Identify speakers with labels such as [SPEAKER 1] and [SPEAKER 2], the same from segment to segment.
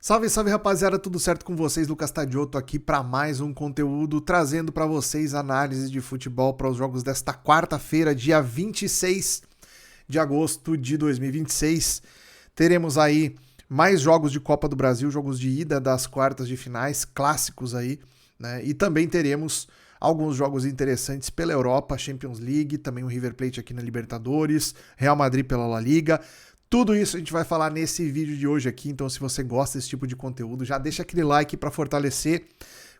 [SPEAKER 1] Salve, salve rapaziada, tudo certo com vocês? Lucas Tadioto aqui para mais um conteúdo, trazendo para vocês análise de futebol para os jogos desta quarta-feira, dia 26 de agosto de 2026. Teremos aí mais jogos de Copa do Brasil, jogos de ida das quartas de finais, clássicos aí, né? E também teremos alguns jogos interessantes pela Europa, Champions League, também o River Plate aqui na Libertadores, Real Madrid pela La Liga. Tudo isso a gente vai falar nesse vídeo de hoje aqui, então se você gosta desse tipo de conteúdo, já deixa aquele like para fortalecer,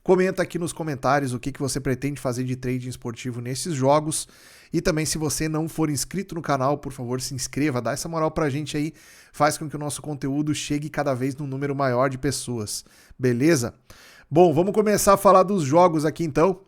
[SPEAKER 1] comenta aqui nos comentários o que você pretende fazer de trading esportivo nesses jogos, e também se você não for inscrito no canal, por favor se inscreva, dá essa moral pra gente aí, faz com que o nosso conteúdo chegue cada vez num número maior de pessoas, beleza? Bom, vamos começar a falar dos jogos aqui então.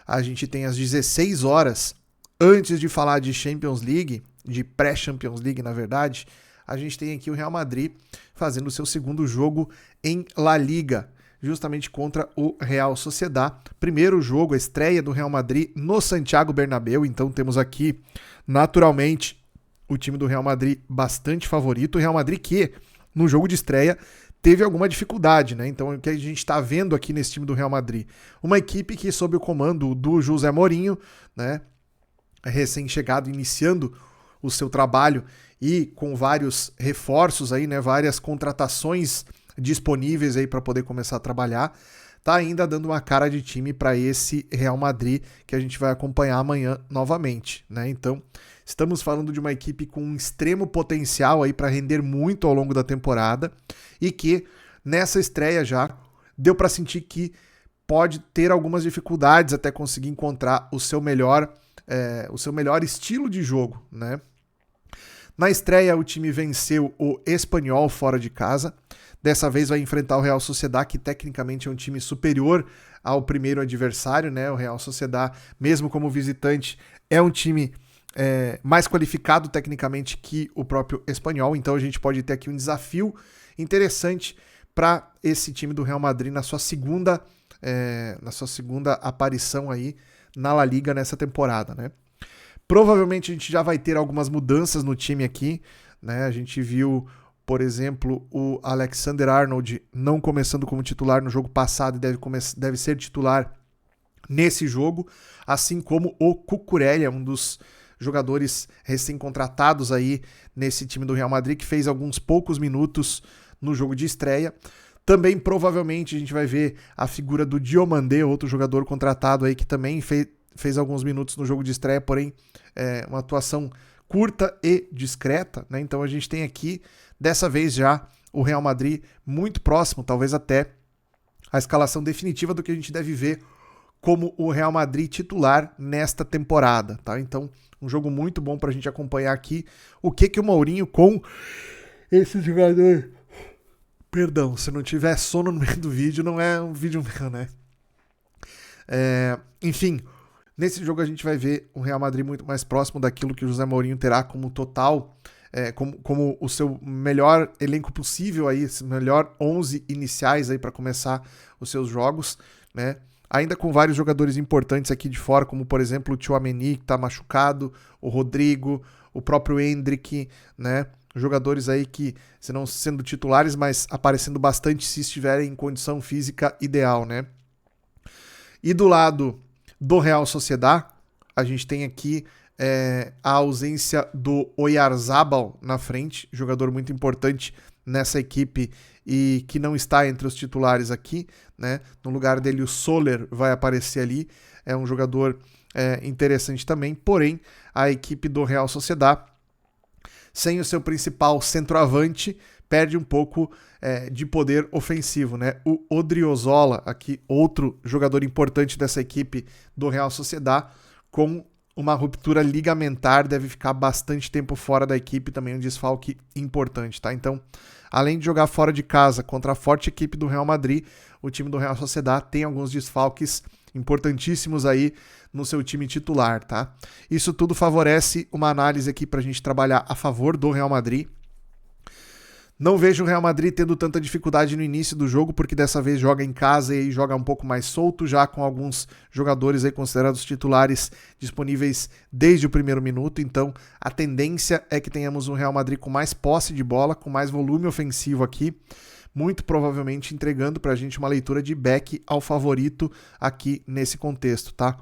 [SPEAKER 1] A gente tem às 16 horas, antes de falar de Champions League, de pré-Champions League, na verdade, a gente tem aqui o Real Madrid fazendo o seu segundo jogo em La Liga, justamente contra o Real Sociedad. Primeiro jogo, a estreia do Real Madrid no Santiago Bernabéu, então temos aqui, naturalmente, o time do Real Madrid bastante favorito. O Real Madrid que, no jogo de estreia, teve alguma dificuldade, né? Então, o que a gente está vendo aqui nesse time do Real Madrid? Uma equipe que, sob o comando do José Mourinho, né, recém-chegado, iniciando o seu trabalho e com vários reforços aí, né, várias contratações disponíveis aí para poder começar a trabalhar, tá ainda dando uma cara de time para esse Real Madrid que a gente vai acompanhar amanhã novamente, né? Então, estamos falando de uma equipe com um extremo potencial aí para render muito ao longo da temporada e que nessa estreia já deu para sentir que pode ter algumas dificuldades até conseguir encontrar o seu melhor estilo de jogo, né? Na estreia, o time venceu o Espanyol fora de casa. Dessa vez vai enfrentar o Real Sociedad, que tecnicamente é um time superior ao primeiro adversário, né? O Real Sociedad, mesmo como visitante, é um time mais qualificado tecnicamente que o próprio Espanyol. Então a gente pode ter aqui um desafio interessante para esse time do Real Madrid na sua segunda aparição aí na La Liga nessa temporada, né? Provavelmente a gente já vai ter algumas mudanças no time aqui, né? A gente viu, por exemplo, o Alexander-Arnold não começando como titular no jogo passado e deve ser titular nesse jogo, assim como o Cucurella, um dos jogadores recém-contratados aí nesse time do Real Madrid, que fez alguns poucos minutos no jogo de estreia. Também provavelmente a gente vai ver a figura do Diomandé, outro jogador contratado aí que também fez alguns minutos no jogo de estreia, porém uma atuação curta e discreta, né? Então a gente tem aqui, dessa vez já, o Real Madrid muito próximo, talvez até a escalação definitiva do que a gente deve ver como o Real Madrid titular nesta temporada, tá? Então, um jogo muito bom pra gente acompanhar aqui o que o Mourinho com esse jogador... Perdão, se não tiver sono no meio do vídeo, não é um vídeo meu, né? Enfim, nesse jogo a gente vai ver o Real Madrid muito mais próximo daquilo que o José Mourinho terá como total, como o seu melhor elenco possível aí, esse melhor 11 iniciais aí para começar os seus jogos, né? Ainda com vários jogadores importantes aqui de fora, como por exemplo o Tchouaméni, que tá machucado, o Rodrigo, o próprio Endrick, né? Jogadores aí que, se não sendo titulares, mas aparecendo bastante se estiverem em condição física ideal, né? E do lado do Real Sociedad, a gente tem aqui a ausência do Oyarzabal na frente, jogador muito importante nessa equipe e que não está entre os titulares aqui, né? No lugar dele o Soler vai aparecer ali, é um jogador interessante também, porém a equipe do Real Sociedad, sem o seu principal centroavante, perde um pouco de poder ofensivo, né? O Odriozola, aqui outro jogador importante dessa equipe do Real Sociedad, com uma ruptura ligamentar, deve ficar bastante tempo fora da equipe, também um desfalque importante, tá? Então, além de jogar fora de casa contra a forte equipe do Real Madrid, o time do Real Sociedad tem alguns desfalques importantíssimos aí no seu time titular, tá? Isso tudo favorece uma análise aqui pra gente trabalhar a favor do Real Madrid. Não vejo o Real Madrid tendo tanta dificuldade no início do jogo, porque dessa vez joga em casa e joga um pouco mais solto, já com alguns jogadores aí considerados titulares disponíveis desde o primeiro minuto. Então, a tendência é que tenhamos um Real Madrid com mais posse de bola, com mais volume ofensivo aqui, muito provavelmente entregando pra gente uma leitura de back ao favorito aqui nesse contexto, tá?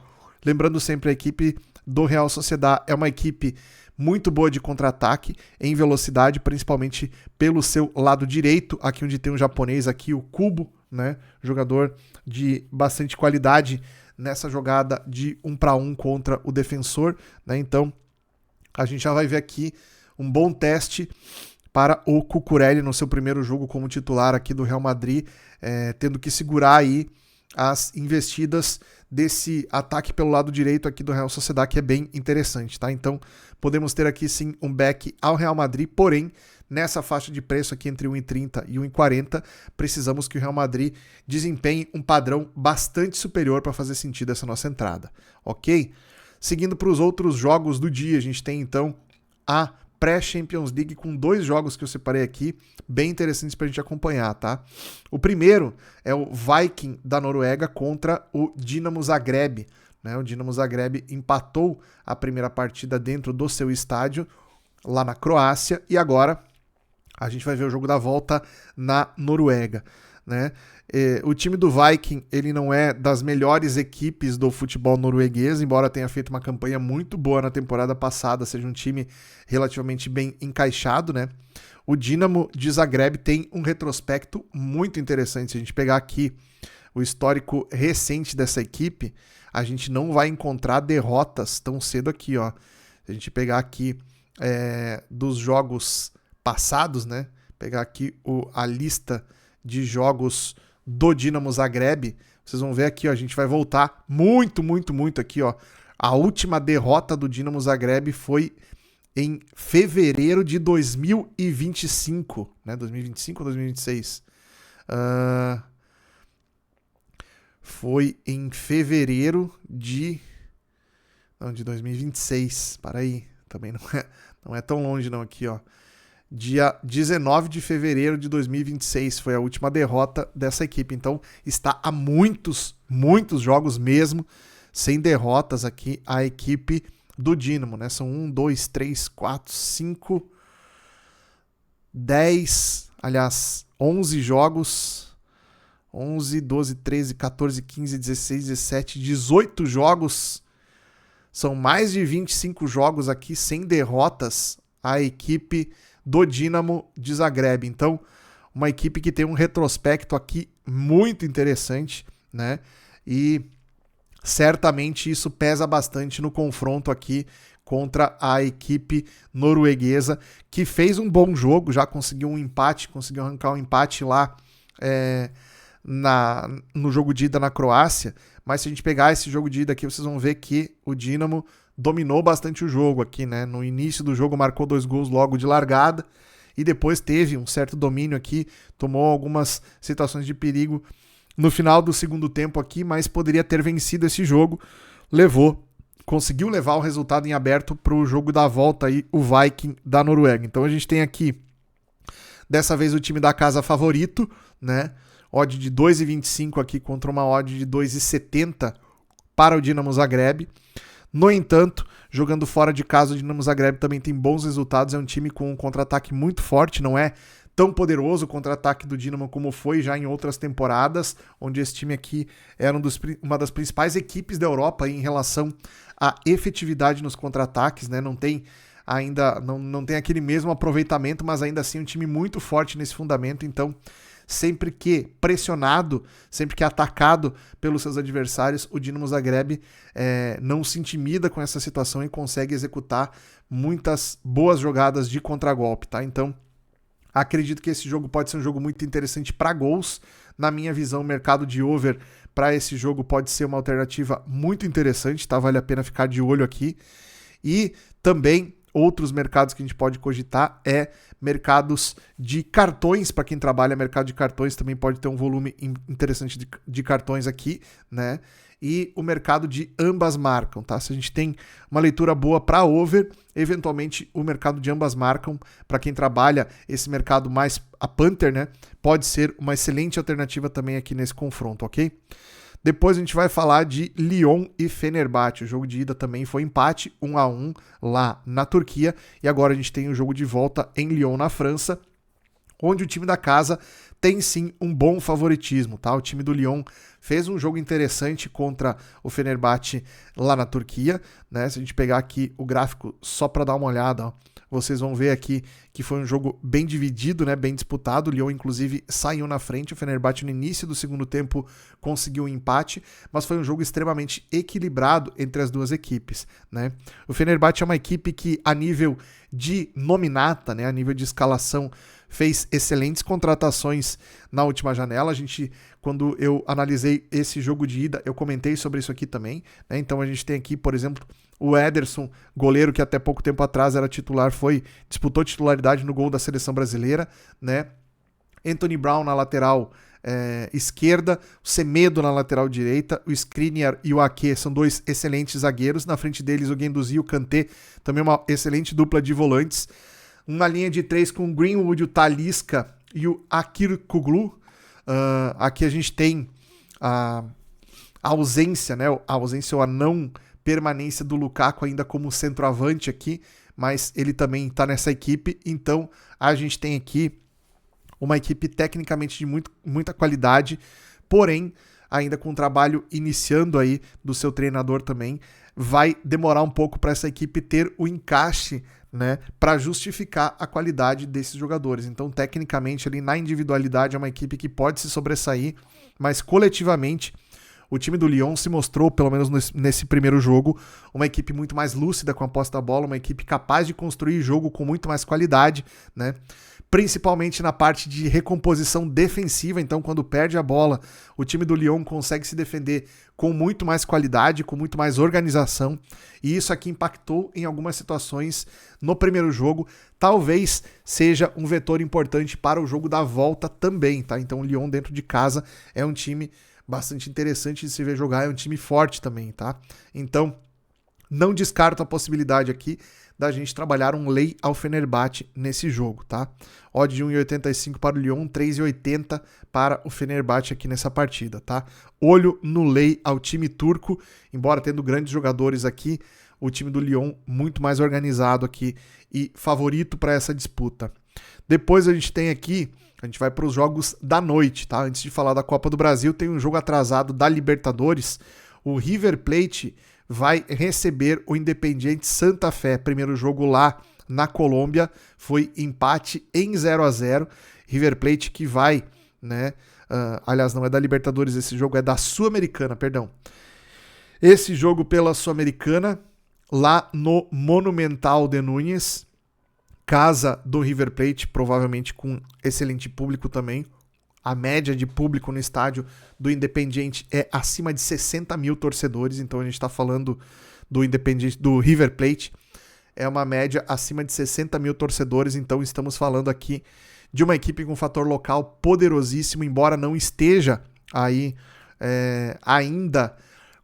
[SPEAKER 1] Lembrando sempre, a equipe do Real Sociedad é uma equipe muito boa de contra-ataque, em velocidade, principalmente pelo seu lado direito, aqui onde tem um japonês, aqui o Kubo, né? Jogador de bastante qualidade nessa jogada de 1-1 contra o defensor, né? Então, a gente já vai ver aqui um bom teste para o Cucurella no seu primeiro jogo como titular aqui do Real Madrid, tendo que segurar aí as investidas desse ataque pelo lado direito aqui do Real Sociedad, que é bem interessante, tá? Então, podemos ter aqui sim um back ao Real Madrid, porém, nessa faixa de preço aqui entre 1,30 e 1,40, precisamos que o Real Madrid desempenhe um padrão bastante superior para fazer sentido essa nossa entrada, ok? Seguindo para os outros jogos do dia, a gente tem então a pré-Champions League com 2 jogos que eu separei aqui, bem interessantes pra gente acompanhar, tá? O primeiro é o Viking da Noruega contra o Dinamo Zagreb, né? O Dinamo Zagreb empatou a primeira partida dentro do seu estádio, lá na Croácia, e agora a gente vai ver o jogo da volta na Noruega, né? O time do Viking, ele não é das melhores equipes do futebol norueguês, embora tenha feito uma campanha muito boa na temporada passada, seja um time relativamente bem encaixado, né? O Dinamo de Zagreb tem um retrospecto muito interessante. Se a gente pegar aqui o histórico recente dessa equipe, a gente não vai encontrar derrotas tão cedo aqui, ó. Se a gente pegar aqui dos jogos passados, né? Pegar aqui a lista de jogos do Dinamo Zagreb, vocês vão ver aqui, ó, a gente vai voltar muito aqui, ó. A última derrota do Dinamo Zagreb foi em fevereiro de 2025, né? 2025 ou 2026? Foi em fevereiro de 2026. Para aí, também não é tão longe não aqui, ó. Dia 19 de fevereiro de 2026 foi a última derrota dessa equipe. Então, está há muitos jogos mesmo sem derrotas aqui a equipe do Dinamo, né? São 1, 2, 3, 4, 5, 11 jogos. 11, 12, 13, 14, 15, 16, 17, 18 jogos. São mais de 25 jogos aqui sem derrotas a equipe do Dinamo de Zagreb. Então, uma equipe que tem um retrospecto aqui muito interessante, né? E certamente isso pesa bastante no confronto aqui contra a equipe norueguesa, que fez um bom jogo, já conseguiu um empate, conseguiu arrancar um empate lá no jogo de ida na Croácia. Mas se a gente pegar esse jogo de ida aqui, vocês vão ver que o Dinamo dominou bastante o jogo aqui, né? No início do jogo marcou 2 gols logo de largada e depois teve um certo domínio aqui, tomou algumas situações de perigo no final do segundo tempo aqui, mas poderia ter vencido esse jogo, conseguiu levar o resultado em aberto para o jogo da volta aí, o Viking da Noruega. Então a gente tem aqui, dessa vez, o time da casa favorito, né? Odd de 2,25 aqui contra uma odd de 2,70 para o Dinamo Zagreb. No entanto, jogando fora de casa, o Dinamo Zagreb também tem bons resultados. É um time com um contra-ataque muito forte, não é tão poderoso o contra-ataque do Dinamo como foi já em outras temporadas, onde esse time aqui era uma das principais equipes da Europa em relação à efetividade nos contra-ataques, né? Não tem aquele mesmo aproveitamento, mas ainda assim um time muito forte nesse fundamento. Então, sempre que pressionado, sempre que atacado pelos seus adversários, o Dinamo Zagreb não se intimida com essa situação e consegue executar muitas boas jogadas de contragolpe, tá? Então, acredito que esse jogo pode ser um jogo muito interessante para gols. Na minha visão, o mercado de over para esse jogo pode ser uma alternativa muito interessante, tá? Vale a pena ficar de olho aqui. E também Outros mercados que a gente pode cogitar mercados de cartões. Para quem trabalha mercado de cartões, também pode ter um volume interessante de cartões aqui, né? E o mercado de ambas marcam, tá? Se a gente tem uma leitura boa para over, eventualmente o mercado de ambas marcam, para quem trabalha esse mercado mais a punter, né? Pode ser uma excelente alternativa também aqui nesse confronto, ok? Depois a gente vai falar de Lyon e Fenerbahçe. O jogo de ida também foi empate, 1-1 lá na Turquia. E agora a gente tem o jogo de volta em Lyon, na França, onde o time da casa tem sim um bom favoritismo, tá? O time do Lyon fez um jogo interessante contra o Fenerbahçe lá na Turquia, né? Se a gente pegar aqui o gráfico só para dar uma olhada, ó, vocês vão ver aqui que foi um jogo bem dividido, né? Bem disputado. O Lyon, inclusive, saiu na frente. O Fenerbahçe, no início do segundo tempo, conseguiu um empate, mas foi um jogo extremamente equilibrado entre as duas equipes, né? O Fenerbahçe é uma equipe que, a nível de nominata, né? A nível de escalação, fez excelentes contratações na última janela. Quando eu analisei esse jogo de ida, eu comentei sobre isso aqui também, né? Então a gente tem aqui, por exemplo, o Ederson, goleiro que até pouco tempo atrás era titular, disputou titularidade no gol da seleção brasileira, né? Anthony Brown na lateral esquerda, o Semedo na lateral direita, o Skriniar e o Ake são dois excelentes zagueiros. Na frente deles o Guendouzi e o Kanté, também uma excelente dupla de volantes. Uma linha de 3 com o Greenwood, o Talisca e o Akirkoglu. Aqui a gente tem a ausência, né? A ausência ou a não permanência do Lukaku ainda como centroavante aqui, mas ele também está nessa equipe. Então a gente tem aqui uma equipe tecnicamente de muita qualidade, porém ainda com o trabalho iniciando aí do seu treinador também. Vai demorar um pouco para essa equipe ter o encaixe, né, para justificar a qualidade desses jogadores. Então, tecnicamente, ali na individualidade é uma equipe que pode se sobressair, mas coletivamente o time do Lyon se mostrou, pelo menos nesse primeiro jogo, uma equipe muito mais lúcida com a posse da bola, uma equipe capaz de construir jogo com muito mais qualidade, né? Principalmente na parte de recomposição defensiva. Então, quando perde a bola, o time do Lyon consegue se defender com muito mais qualidade, com muito mais organização, e isso aqui impactou em algumas situações no primeiro jogo. Talvez seja um vetor importante para o jogo da volta também, tá? Então, o Lyon dentro de casa é um time bastante interessante de se ver jogar, é um time forte também, tá? Então, não descarto a possibilidade aqui da gente trabalhar um lei ao Fenerbahçe nesse jogo, tá? Odd de 1,85 para o Lyon, 3,80 para o Fenerbahçe aqui nessa partida, tá? Olho no lei ao time turco, embora tendo grandes jogadores aqui, o time do Lyon muito mais organizado aqui e favorito para essa disputa. Depois a gente tem aqui, a gente vai para os jogos da noite, tá? Antes de falar da Copa do Brasil, tem um jogo atrasado da Libertadores. O River Plate vai receber o Independiente Santa Fé. Primeiro jogo lá na Colômbia, foi empate em 0-0. River Plate que vai, né? Aliás, não é da Libertadores, esse jogo é da Sul-Americana, perdão. Esse jogo pela Sul-Americana, lá no Monumental de Núñez, casa do River Plate, provavelmente com excelente público também. A média de público no estádio do Independiente é acima de 60 mil torcedores, então a gente está falando do River Plate, é uma média acima de 60 mil torcedores, então estamos falando aqui de uma equipe com um fator local poderosíssimo, embora não esteja aí ainda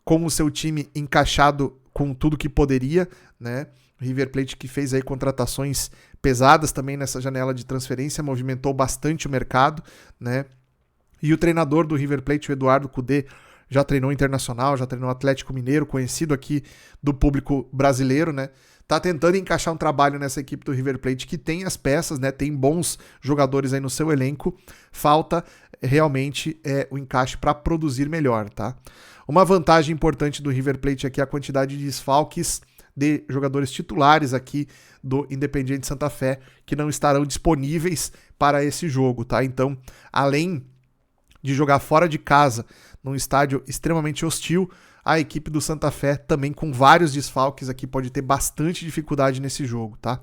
[SPEAKER 1] com o seu time encaixado com tudo que poderia, né? River Plate que fez aí contratações pesadas também nessa janela de transferência, movimentou bastante o mercado, né? E o treinador do River Plate, o Eduardo Cudê, já treinou Internacional, já treinou Atlético Mineiro, conhecido aqui do público brasileiro, né? Tá tentando encaixar um trabalho nessa equipe do River Plate que tem as peças, né? Tem bons jogadores aí no seu elenco. Falta realmente o encaixe para produzir melhor, tá? Uma vantagem importante do River Plate aqui é a quantidade de desfalques de jogadores titulares aqui do Independiente Santa Fé que não estarão disponíveis para esse jogo, tá? Então, além de jogar fora de casa, num estádio extremamente hostil, a equipe do Santa Fé também com vários desfalques aqui pode ter bastante dificuldade nesse jogo, tá?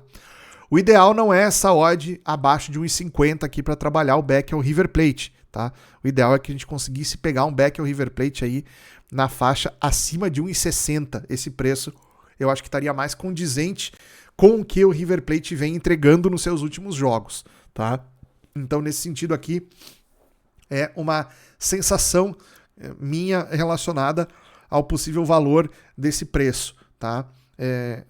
[SPEAKER 1] O ideal não é essa odd abaixo de 1,50 aqui para trabalhar o back ao River Plate, tá? O ideal é que a gente conseguisse pegar um back ao River Plate aí na faixa acima de 1,60. Esse preço eu acho que estaria mais condizente com o que o River Plate vem entregando nos seus últimos jogos, tá? Então, nesse sentido aqui, é uma sensação minha relacionada ao possível valor desse preço, tá?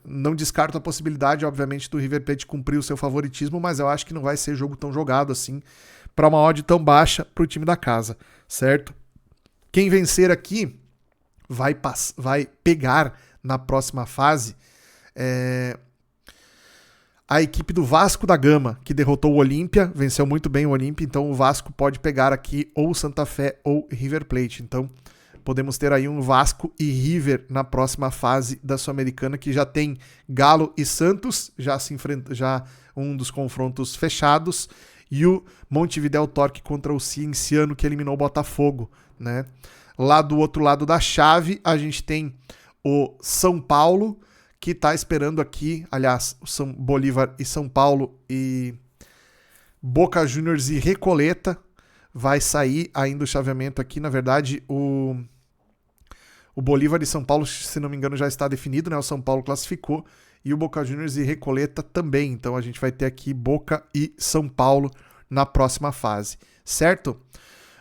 [SPEAKER 1] Não descarto a possibilidade, obviamente, do River Plate cumprir o seu favoritismo, mas eu acho que não vai ser jogo tão jogado assim para uma odd tão baixa para o time da casa, certo? Quem vencer aqui vai pegar na próxima fase a equipe do Vasco da Gama, que derrotou o Olímpia, venceu muito bem o Olímpia, então o Vasco pode pegar aqui ou Santa Fé ou River Plate. Então podemos ter aí um Vasco e River na próxima fase da Sul-Americana, que já tem Galo e Santos, já um dos confrontos fechados, e o Montevideo Torque contra o Cienciano, que eliminou o Botafogo, né? Lá do outro lado da chave, a gente tem o São Paulo, que está esperando aqui, aliás, o São Bolívar e São Paulo e Boca Juniors e Recoleta. Vai sair ainda o chaveamento aqui, na verdade, o Bolívar e São Paulo, se não me engano, já está definido, né? O São Paulo classificou e o Boca Juniors e Recoleta também. Então a gente vai ter aqui Boca e São Paulo na próxima fase, certo?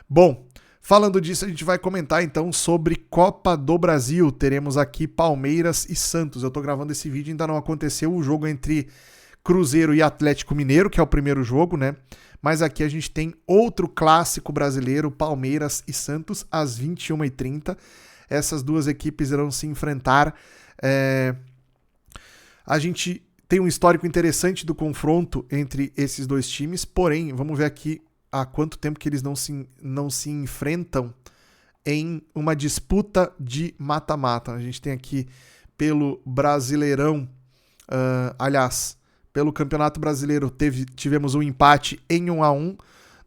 [SPEAKER 1] Bom, falando disso, a gente vai comentar então sobre Copa do Brasil. Teremos aqui Palmeiras e Santos. Eu tô gravando esse vídeo, ainda não aconteceu o jogo entre Cruzeiro e Atlético Mineiro, que é o primeiro jogo, né? Mas aqui a gente tem outro clássico brasileiro, Palmeiras e Santos, às 21h30. Essas duas equipes irão se enfrentar. A gente tem um histórico interessante do confronto entre esses dois times, porém, vamos ver aqui há quanto tempo que eles não se enfrentam em uma disputa de mata-mata. A gente tem aqui pelo Brasileirão, pelo Campeonato Brasileiro tivemos um empate em 1-1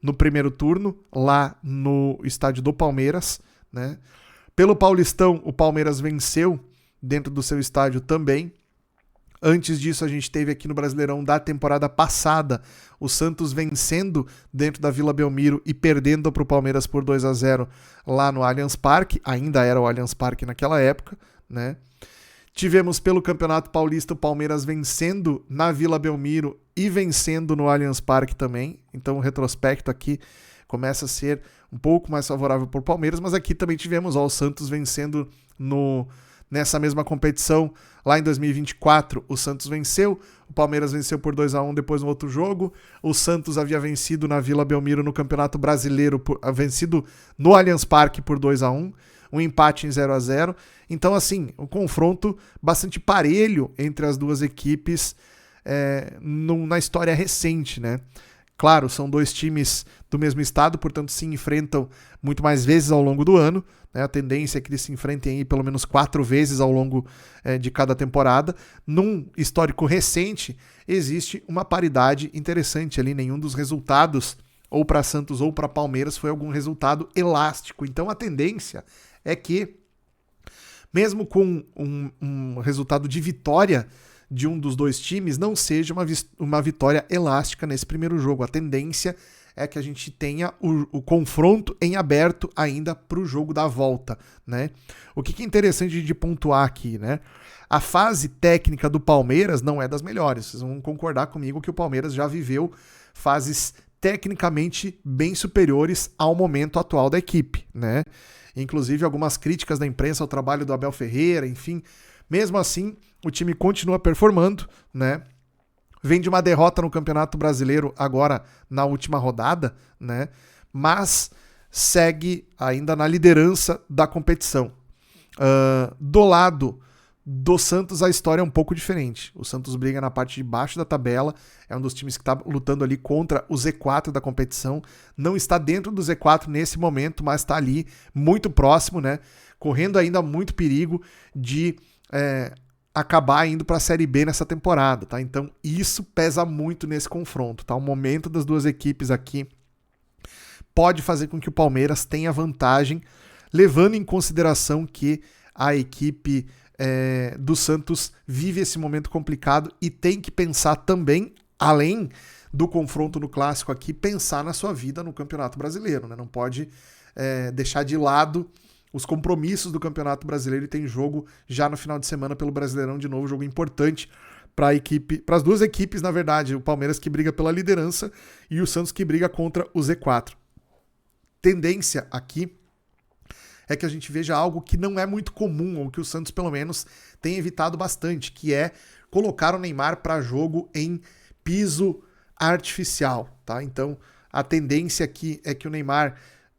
[SPEAKER 1] no primeiro turno, lá no estádio do Palmeiras, né? Pelo Paulistão, o Palmeiras venceu dentro do seu estádio também. Antes disso, a gente teve aqui no Brasileirão da temporada passada o Santos vencendo dentro da Vila Belmiro e perdendo para o Palmeiras por 2-0 lá no Allianz Parque. Ainda era o Allianz Parque naquela época, né? Tivemos pelo Campeonato Paulista o Palmeiras vencendo na Vila Belmiro e vencendo no Allianz Parque também. Então o retrospecto aqui começa a ser um pouco mais favorável para o Palmeiras, mas aqui também tivemos o Santos vencendo nessa mesma competição. Lá em 2024, o Santos venceu, o Palmeiras venceu por 2-1 depois no outro jogo. O Santos havia vencido na Vila Belmiro no Campeonato Brasileiro, vencido no Allianz Parque por 2-1, um empate em 0-0. Então, assim, um confronto bastante parelho entre as duas equipes na história recente, né? Claro, são dois times do mesmo estado, portanto se enfrentam muito mais vezes ao longo do ano, né? A tendência é que eles se enfrentem aí pelo menos 4 vezes ao longo de cada temporada. Num histórico recente, existe uma paridade interessante ali, nenhum dos resultados, ou para Santos ou para Palmeiras, foi algum resultado elástico. Então a tendência é que, mesmo com um resultado de vitória de um dos dois times, não seja uma vitória elástica nesse primeiro jogo. A tendência é que a gente tenha o confronto em aberto ainda para o jogo da volta, né? O que é interessante de pontuar aqui, né? A fase técnica do Palmeiras não é das melhores. Vocês vão concordar comigo que o Palmeiras já viveu fases tecnicamente bem superiores ao momento atual da equipe, né? Inclusive algumas críticas da imprensa ao trabalho do Abel Ferreira, enfim. Mesmo assim, o time continua performando, né? Vem de uma derrota no Campeonato Brasileiro agora na última rodada, né? Mas segue ainda na liderança da competição. Do lado do Santos, a história é um pouco diferente. O Santos briga na parte de baixo da tabela, é um dos times que está lutando ali contra o Z4 da competição. Não está dentro do Z4 nesse momento, mas está ali muito próximo, né? Correndo ainda muito perigo de acabar indo para a Série B nessa temporada, tá? Então isso pesa muito nesse confronto, tá? O momento das duas equipes aqui pode fazer com que o Palmeiras tenha vantagem, levando em consideração que a equipe do Santos vive esse momento complicado e tem que pensar também, além do confronto no Clássico aqui, pensar na sua vida no Campeonato Brasileiro, né? Não pode deixar de lado os compromissos do Campeonato Brasileiro, e tem jogo já no final de semana pelo Brasileirão de novo, jogo importante para as duas equipes, na verdade, o Palmeiras que briga pela liderança e o Santos que briga contra o Z4. Tendência aqui é que a gente veja algo que não é muito comum, ou que o Santos, pelo menos, tem evitado bastante, que é colocar o Neymar para jogo em piso artificial, tá? Então, a tendência aqui é que o Neymar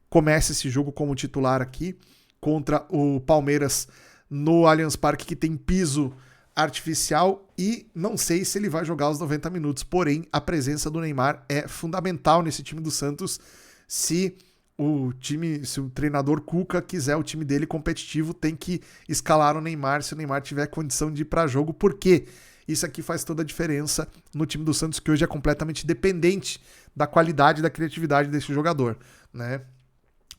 [SPEAKER 1] comece esse jogo como titular aqui, contra o Palmeiras no Allianz Parque, que tem piso artificial, e não sei se ele vai jogar os 90 minutos, porém, a presença do Neymar é fundamental nesse time do Santos, se o treinador Cuca quiser o time dele competitivo, tem que escalar o Neymar se o Neymar tiver condição de ir para jogo, porque isso aqui faz toda a diferença no time do Santos, que hoje é completamente dependente da qualidade e da criatividade desse jogador, né?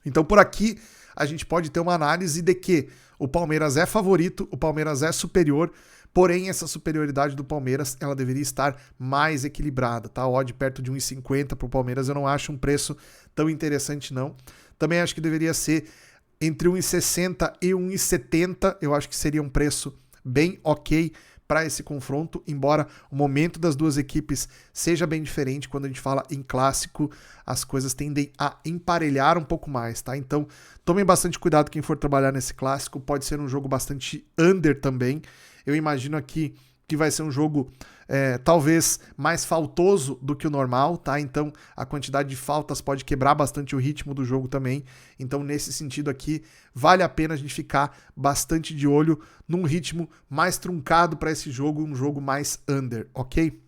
[SPEAKER 1] Então por aqui a gente pode ter uma análise de que o Palmeiras é favorito, o Palmeiras é superior, porém essa superioridade do Palmeiras ela deveria estar mais equilibrada, tá? Odd perto de 1,50 para o Palmeiras eu não acho um preço tão interessante não. Também acho que deveria ser entre 1,60 e 1,70, eu acho que seria um preço bem ok para esse confronto, embora o momento das duas equipes seja bem diferente. Quando a gente fala em clássico, as coisas tendem a emparelhar um pouco mais, tá? Então, tomem bastante cuidado quem for trabalhar nesse clássico, pode ser um jogo bastante under também. Eu imagino aqui que vai ser um jogo talvez mais faltoso do que o normal, tá? Então a quantidade de faltas pode quebrar bastante o ritmo do jogo também. Então nesse sentido aqui, vale a pena a gente ficar bastante de olho num ritmo mais truncado para esse jogo, um jogo mais under, ok?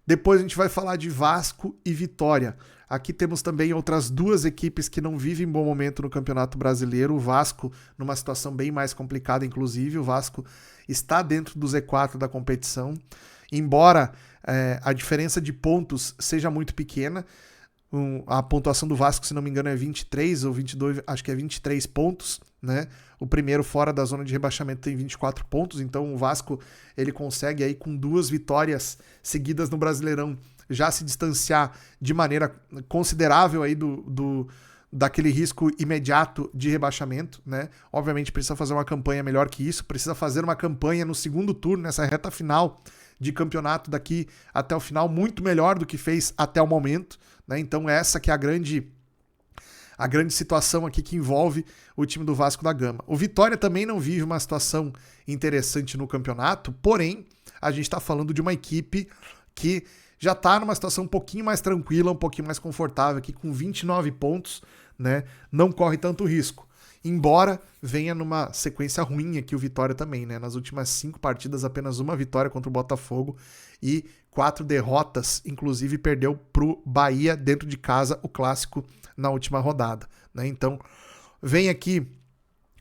[SPEAKER 1] Depois a gente vai falar de Vasco e Vitória. Aqui temos também outras duas equipes que não vivem bom momento no Campeonato Brasileiro. O Vasco numa situação bem mais complicada, inclusive. O Vasco está dentro do Z4 da competição. Embora a diferença de pontos seja muito pequena, a pontuação do Vasco, se não me engano, é 23 ou 22, acho que é 23 pontos, né? O primeiro fora da zona de rebaixamento tem 24 pontos, então o Vasco ele consegue aí com 2 vitórias seguidas no Brasileirão já se distanciar de maneira considerável aí daquele risco imediato de rebaixamento, né? Obviamente precisa fazer uma campanha melhor que isso, precisa fazer uma campanha no segundo turno, nessa reta final de campeonato daqui até o final, muito melhor do que fez até o momento, né? Então essa que é a grande situação aqui que envolve o time do Vasco da Gama. O Vitória também não vive uma situação interessante no campeonato, porém, a gente está falando de uma equipe que já está numa situação um pouquinho mais tranquila, um pouquinho mais confortável aqui, com 29 pontos, né? Não corre tanto risco. Embora venha numa sequência ruim aqui o Vitória também, né? Nas últimas 5 partidas, apenas uma vitória contra o Botafogo e 4 derrotas, inclusive perdeu pro Bahia dentro de casa, o clássico na última rodada, né? Então, vem aqui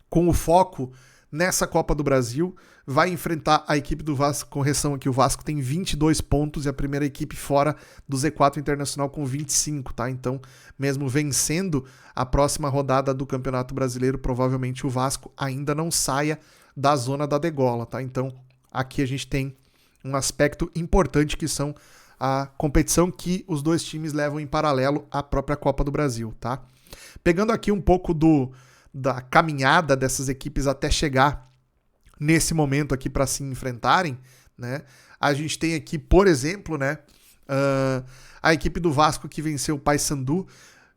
[SPEAKER 1] com o foco nessa Copa do Brasil, vai enfrentar a equipe do Vasco, correção aqui, o Vasco tem 22 pontos e a primeira equipe fora do Z4 Internacional com 25, tá? Então, mesmo vencendo a próxima rodada do Campeonato Brasileiro, provavelmente o Vasco ainda não saia da zona da degola, tá? Então, aqui a gente tem um aspecto importante que são a competição que os dois times levam em paralelo à própria Copa do Brasil, tá? Pegando aqui um pouco da caminhada dessas equipes até chegar nesse momento aqui para se enfrentarem, né? A gente tem aqui, por exemplo, né, a equipe do Vasco que venceu o Paysandu,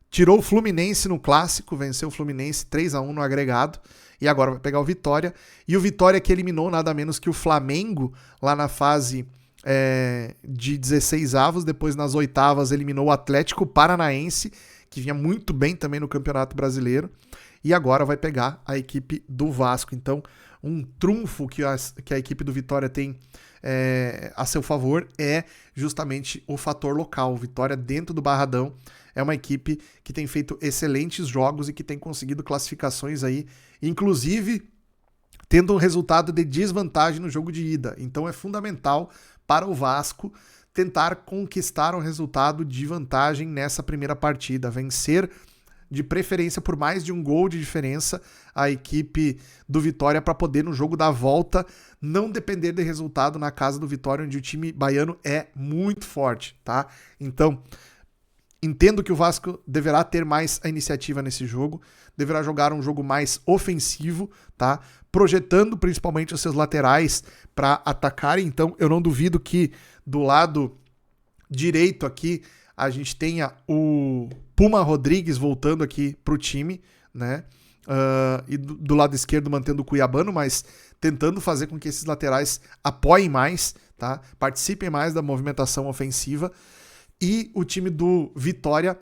[SPEAKER 1] tirou o Fluminense no clássico, venceu o Fluminense 3-1 no agregado, e agora vai pegar o Vitória. E o Vitória que eliminou nada menos que o Flamengo lá na fase de 16avos, depois nas oitavas eliminou o Atlético Paranaense, que vinha muito bem também no Campeonato Brasileiro, e agora vai pegar a equipe do Vasco. Então, um trunfo que a equipe do Vitória tem a seu favor é justamente o fator local. O Vitória dentro do Barradão é uma equipe que tem feito excelentes jogos e que tem conseguido classificações aí, inclusive tendo um resultado de desvantagem no jogo de ida. Então é fundamental para o Vasco tentar conquistar um resultado de vantagem nessa primeira partida, vencer de preferência por mais de um gol de diferença a equipe do Vitória para poder no jogo da volta não depender de resultado na casa do Vitória, onde o time baiano é muito forte, tá? Então, Entendo que o Vasco deverá ter mais a iniciativa nesse jogo, deverá jogar um jogo mais ofensivo, tá? Projetando principalmente os seus laterais para atacarem. Então, eu não duvido que do lado direito aqui a gente tenha o Puma Rodrigues voltando aqui para o time, né? E do lado esquerdo mantendo o Cuiabano, mas tentando fazer com que esses laterais apoiem mais, tá? Participem mais da movimentação ofensiva. E o time do Vitória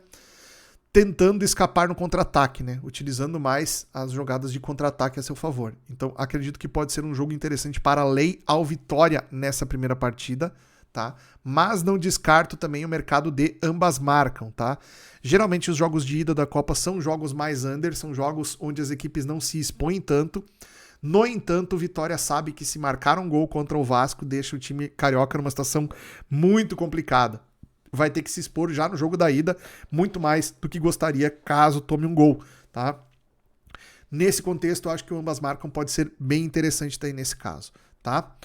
[SPEAKER 1] tentando escapar no contra-ataque, né? Utilizando mais as jogadas de contra-ataque a seu favor. Então, acredito que pode ser um jogo interessante para a lei ao Vitória nessa primeira partida, tá? Mas não descarto também o mercado de ambas marcam, tá? Geralmente os jogos de ida da Copa são jogos mais under, são jogos onde as equipes não se expõem tanto. No entanto, o Vitória sabe que se marcar um gol contra o Vasco, deixa o time carioca numa situação muito complicada. Vai ter que se expor já no jogo da ida, muito mais do que gostaria caso tome um gol, tá? Nesse contexto, eu acho que o ambas marcam pode ser bem interessante daí nesse caso, tá?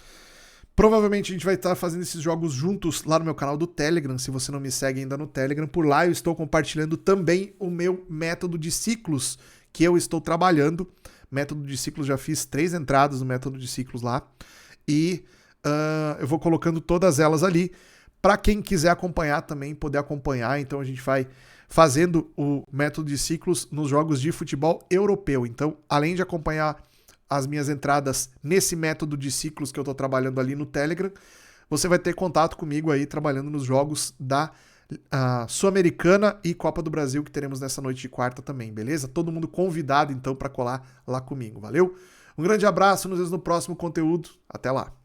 [SPEAKER 1] Provavelmente a gente vai estar fazendo esses jogos juntos lá no meu canal do Telegram, se você não me segue ainda no Telegram. Por lá eu estou compartilhando também o meu método de ciclos que eu estou trabalhando. Método de ciclos, já fiz 3 entradas no método de ciclos lá. E eu vou colocando todas elas ali. Para quem quiser acompanhar também, poder acompanhar, então a gente vai fazendo o método de ciclos nos jogos de futebol europeu. Então, além de acompanhar as minhas entradas nesse método de ciclos que eu estou trabalhando ali no Telegram, você vai ter contato comigo aí trabalhando nos jogos da Sul-Americana e Copa do Brasil que teremos nessa noite de quarta também, beleza? Todo mundo convidado então para colar lá comigo, valeu? Um grande abraço, nos vemos no próximo conteúdo, até lá!